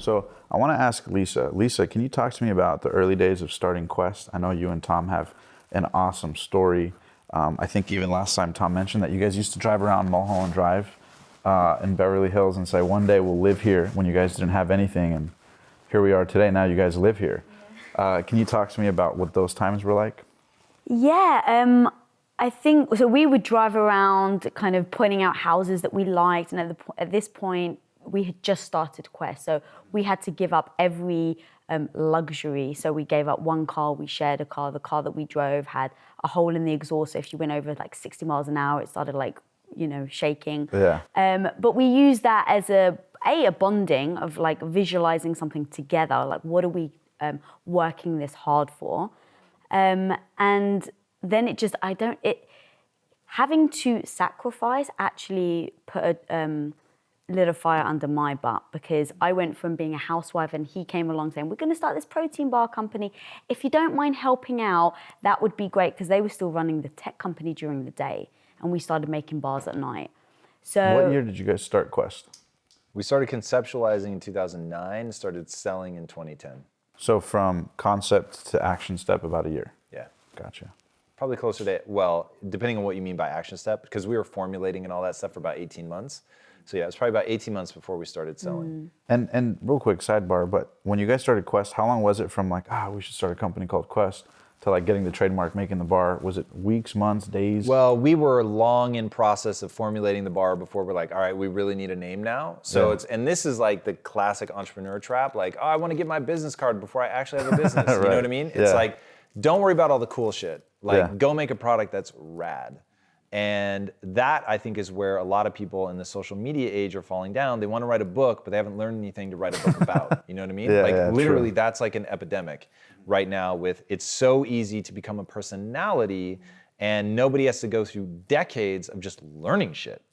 So I want to ask Lisa. Lisa, can you talk to me about the early days of starting Quest? I know you and Tom have an awesome story. I think even last time Tom mentioned that you guys used to drive around Mulholland Drive in Beverly Hills and say, one day we'll live here, when you guys didn't have anything. And here we are today. Now you guys live here. Yeah. Can you talk to me about what those times were like? Yeah, I think, so we would drive around kind of pointing out houses that we liked. And at this point, we had just started Quest. So we had to give up every luxury. So we gave up one car, we shared a car. The car that we drove had a hole in the exhaust. So if you went over like 60 miles an hour, it started like, shaking. Yeah. But we used that as a bonding of like visualizing something together. Like, what are we working this hard for? And then it just, having to sacrifice actually put a lit a fire under my butt, because I went from being a housewife and he came along saying, we're going to start this protein bar company. If you don't mind helping out, that would be great, because they were still running the tech company during the day and we started making bars at night. So what year did you guys start Quest? We started conceptualizing in 2009, started selling in 2010. So from concept to action step, about a year. Yeah. Gotcha. Probably closer to, well, depending on what you mean by action step, because we were formulating and all that stuff for about 18 months. So yeah, it was probably about 18 months before we started selling. And real quick sidebar, but when you guys started Quest, how long was it from like, we should start a company called Quest, to like getting the trademark, making the bar? Was it weeks, months, days? Well, we were long in process of formulating the bar before we're like, all right, we really need a name now. So and this is like the classic entrepreneur trap. Like, I want to get my business card before I actually have a business. Right. You know what I mean? It's like, don't worry about all the cool shit. Like, go make a product that's rad. And that, I think, is where a lot of people in the social media age are falling down. They want to write a book, but they haven't learned anything to write a book about. You know what I mean? Literally, true. That's like an epidemic right now with, it's so easy to become a personality and nobody has to go through decades of just learning shit.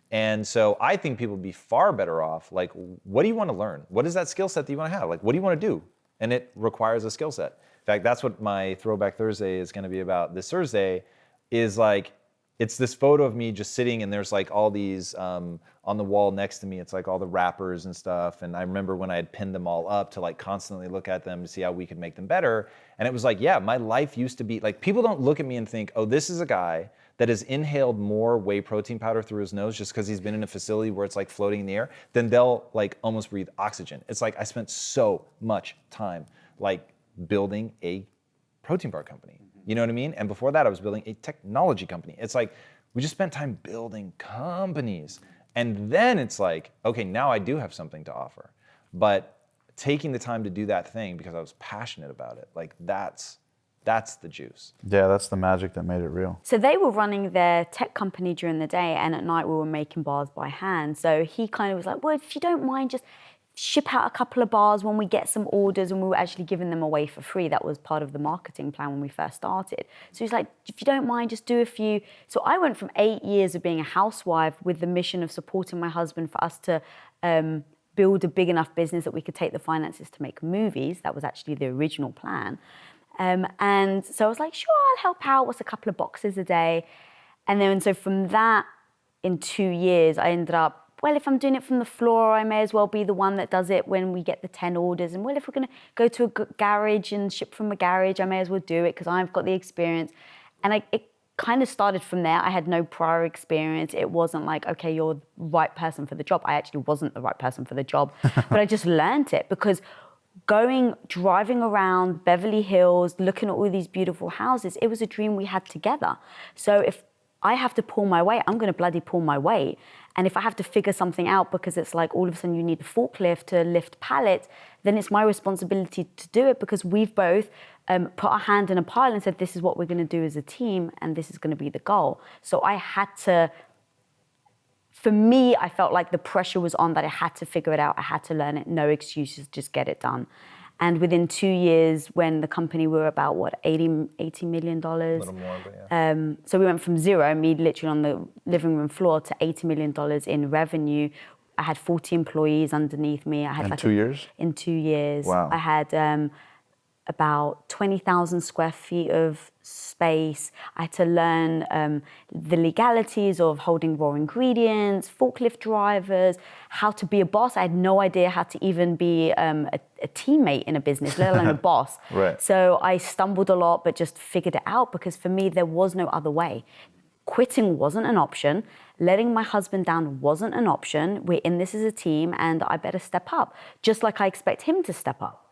And so I think people would be far better off, like, what do you want to learn? What is that skill set that you want to have? Like, what do you want to do? And it requires a skill set. In fact, that's what my Throwback Thursday is going to be about this Thursday, is like, it's this photo of me just sitting and there's like all these, on the wall next to me, it's like all the rappers and stuff. And I remember when I had pinned them all up to like constantly look at them to see how we could make them better. And it was like, yeah, my life used to be, like, people don't look at me and think, oh, this is a guy that has inhaled more whey protein powder through his nose just because he's been in a facility where it's like floating in the air, then they'll like almost breathe oxygen. It's like, I spent so much time like building a protein bar company. You know what I mean? And before that, I was building a technology company. It's like, we just spent time building companies. And then it's like, okay, now I do have something to offer. But taking the time to do that thing because I was passionate about it, like that's the juice. Yeah, that's the magic that made it real. So they were running their tech company during the day, and at night we were making bars by hand. So he kind of was like, well, if you don't mind, just ship out a couple of bars when we get some orders, and we were actually giving them away for free. That was part of the marketing plan when we first started. So he's like, if you don't mind, just do a few. So I went from 8 years of being a housewife with the mission of supporting my husband for us to build a big enough business that we could take the finances to make movies. That was actually the original plan. And so I was like, sure, I'll help out. What's a couple of boxes a day? And then so from that, in 2 years, I ended up, well, if I'm doing it from the floor, I may as well be the one that does it when we get the 10 orders. And well, if we're going to go to a garage and ship from a garage, I may as well do it because I've got the experience. And it kind of started from there. I had no prior experience. It wasn't like, okay, you're the right person for the job. I actually wasn't the right person for the job, but I just learned it because driving around Beverly Hills, looking at all these beautiful houses, it was a dream we had together. So if I have to pull my weight, I'm going to bloody pull my weight. And if I have to figure something out because it's like all of a sudden you need a forklift to lift pallets, then it's my responsibility to do it because we've both put our hand in a pile and said, this is what we're going to do as a team and this is going to be the goal. So I had to, for me, I felt like the pressure was on that I had to figure it out. I had to learn it. No excuses, just get it done. And within 2 years, when the company were about, $80 million? A little more, but yeah. So we went from zero, me literally on the living room floor, to $80 million in revenue. I had 40 employees underneath me. I had in 2 years? In 2 years. Wow. I had about 20,000 square feet of space. I had to learn the legalities of holding raw ingredients, forklift drivers, how to be a boss. I had no idea how to even be a teammate in a business, let alone a boss. Right. So I stumbled a lot, but just figured it out because for me, there was no other way. Quitting wasn't an option. Letting my husband down wasn't an option. We're in this as a team and I better step up, just like I expect him to step up.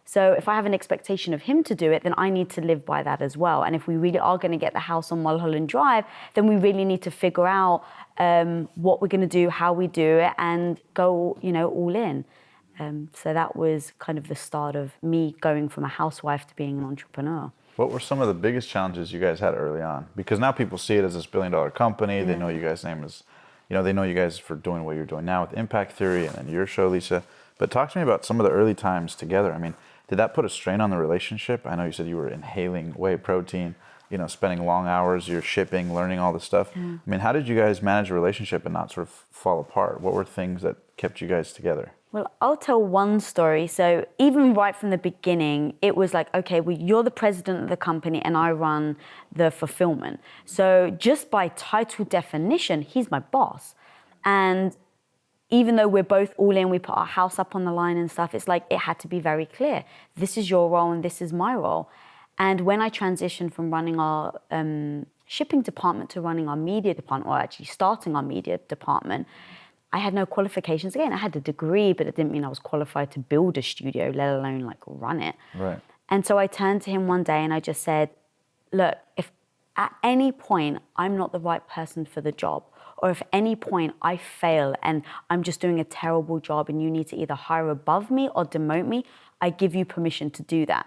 So if I have an expectation of him to do it, then I need to live by that as well. And if we really are going to get the house on Mulholland Drive, then we really need to figure out what we're going to do, how we do it, and go, all in. So that was kind of the start of me going from a housewife to being an entrepreneur. What were some of the biggest challenges you guys had early on? Because now people see it as this billion-dollar company. They know you guys' name is, they know you guys for doing what you're doing now with Impact Theory and then your show, Lisa. But talk to me about some of the early times together. I mean, did that put a strain on the relationship? I know you said you were inhaling whey protein, spending long hours, you're shipping, learning all this stuff. I mean, how did you guys manage a relationship and not sort of fall apart? What were things that kept you guys together? Well, I'll tell one story. So even right from the beginning, it was like, okay, well, you're the president of the company and I run the fulfillment. So just by title definition, he's my boss. And even though we're both all in, we put our house up on the line and stuff, it's like it had to be very clear. This is your role and this is my role. And when I transitioned from running our shipping department to running our media department, or actually starting our media department, I had no qualifications. Again, I had a degree, but it didn't mean I was qualified to build a studio, let alone like run it. Right. And so I turned to him one day and I just said, look, if at any point I'm not the right person for the job, or if at any point I fail and I'm just doing a terrible job and you need to either hire above me or demote me, I give you permission to do that.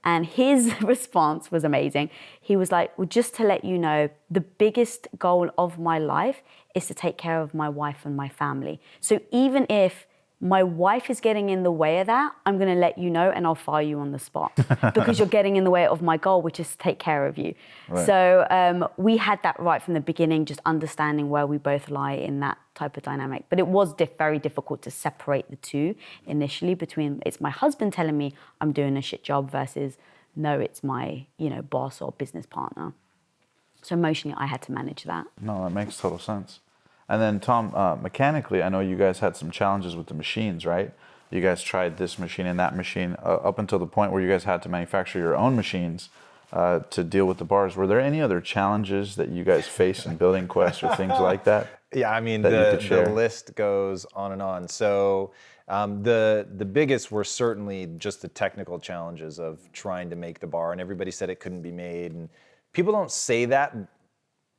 And his response was amazing. He was like, well, just to let you know, the biggest goal of my life is to take care of my wife and my family. So even if my wife is getting in the way of that, I'm going to let you know and I'll fire you on the spot because you're getting in the way of my goal, which is to take care of you. Right. So we had that right from the beginning, just understanding where we both lie in that type of dynamic. But it was very difficult to separate the two initially between it's my husband telling me I'm doing a shit job versus no, it's my boss or business partner. So emotionally, I had to manage that. No, that makes total sense. And then Tom, mechanically, I know you guys had some challenges with the machines, right? You guys tried this machine and that machine up until the point where you guys had to manufacture your own machines to deal with the bars. Were there any other challenges that you guys faced in building Quest or things like that? Yeah, I mean, the list goes on and on. So the biggest were certainly just the technical challenges of trying to make the bar, and everybody said it couldn't be made. And people don't say that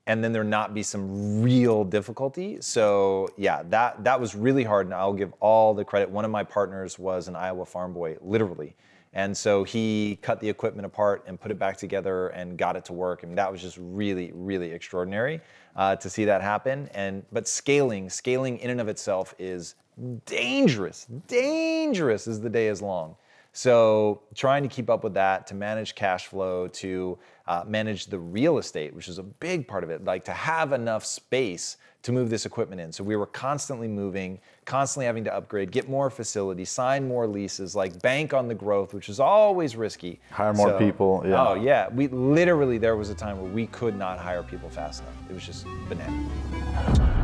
and then there not be some real difficulty. So yeah, that was really hard, and I'll give all the credit. One of my partners was an Iowa farm boy, literally. And so he cut the equipment apart and put it back together and got it to work. And that was just really, really extraordinary to see that happen. But scaling in and of itself is dangerous as the day is long. So trying to keep up with that, to manage cash flow, to manage the real estate, which is a big part of it, like to have enough space to move this equipment in. So we were constantly moving, constantly having to upgrade, get more facilities, sign more leases, like bank on the growth, which is always risky. Hire more people, yeah. Oh yeah, there was a time where we could not hire people fast enough. It was just banana.